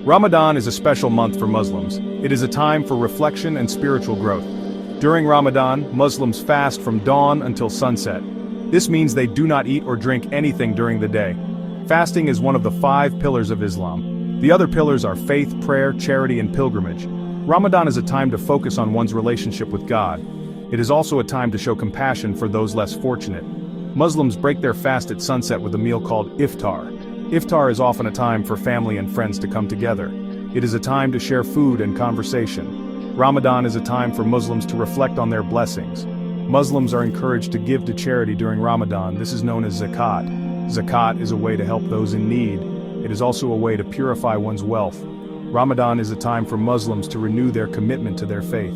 Ramadan is a special month for Muslims. It is a time for reflection and spiritual growth. During Ramadan, Muslims fast from dawn until sunset. This means they do not eat or drink anything during the day. Fasting is one of the 5 pillars of Islam. The other pillars are faith, prayer, charity, and pilgrimage. Ramadan is a time to focus on one's relationship with God. It is also a time to show compassion for those less fortunate. Muslims break their fast at sunset with a meal called iftar. Iftar is often a time for family and friends to come together. It is a time to share food and conversation. Ramadan is a time for Muslims to reflect on their blessings. Muslims are encouraged to give to charity during Ramadan. This is known as zakat. Zakat is a way to help those in need. It is also a way to purify one's wealth. Ramadan is a time for Muslims to renew their commitment to their faith.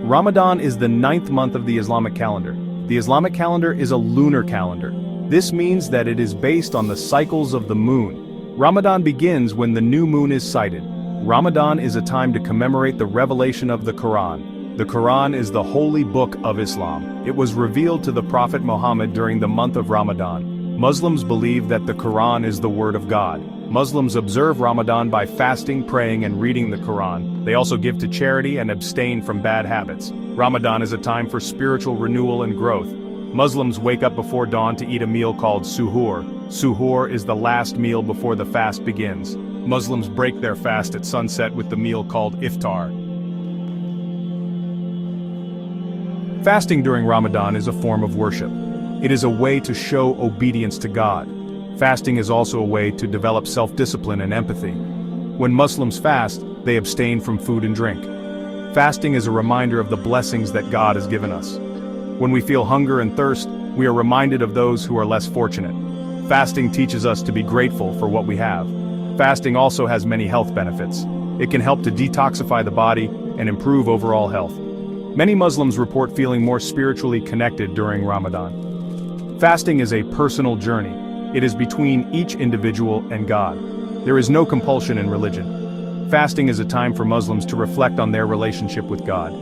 Ramadan is the 9th month of the Islamic calendar. The Islamic calendar is a lunar calendar. This means that it is based on the cycles of the moon. Ramadan begins when the new moon is sighted. Ramadan is a time to commemorate the revelation of the Quran. The Quran is the holy book of Islam. It was revealed to the Prophet Muhammad during the month of Ramadan. Muslims believe that the Quran is the word of God. Muslims observe Ramadan by fasting, praying, and reading the Quran. They also give to charity and abstain from bad habits. Ramadan is a time for spiritual renewal and growth. Muslims wake up before dawn to eat a meal called suhoor. Suhoor is the last meal before the fast begins. Muslims break their fast at sunset with the meal called iftar. Fasting during Ramadan is a form of worship. It is a way to show obedience to God. Fasting is also a way to develop self-discipline and empathy. When Muslims fast, they abstain from food and drink. Fasting is a reminder of the blessings that God has given us. When we feel hunger and thirst, we are reminded of those who are less fortunate. Fasting teaches us to be grateful for what we have. Fasting also has many health benefits. It can help to detoxify the body and improve overall health. Many Muslims report feeling more spiritually connected during Ramadan. Fasting is a personal journey. It is between each individual and God. There is no compulsion in religion. Fasting is a time for Muslims to reflect on their relationship with God.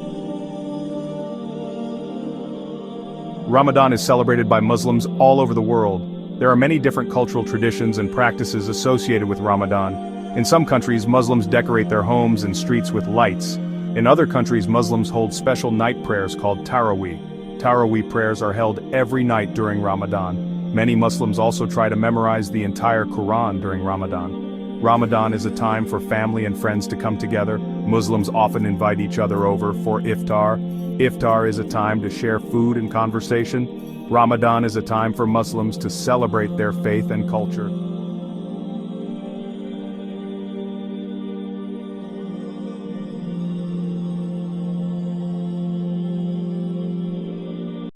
Ramadan is celebrated by Muslims all over the world. There are many different cultural traditions and practices associated with Ramadan. In some countries, Muslims decorate their homes and streets with lights. In other countries, Muslims hold special night prayers called Taraweeh. Taraweeh prayers are held every night during Ramadan. Many Muslims also try to memorize the entire Quran during Ramadan. Ramadan is a time for family and friends to come together. Muslims often invite each other over for iftar. Iftar is a time to share food and conversation. Ramadan is a time for Muslims to celebrate their faith and culture.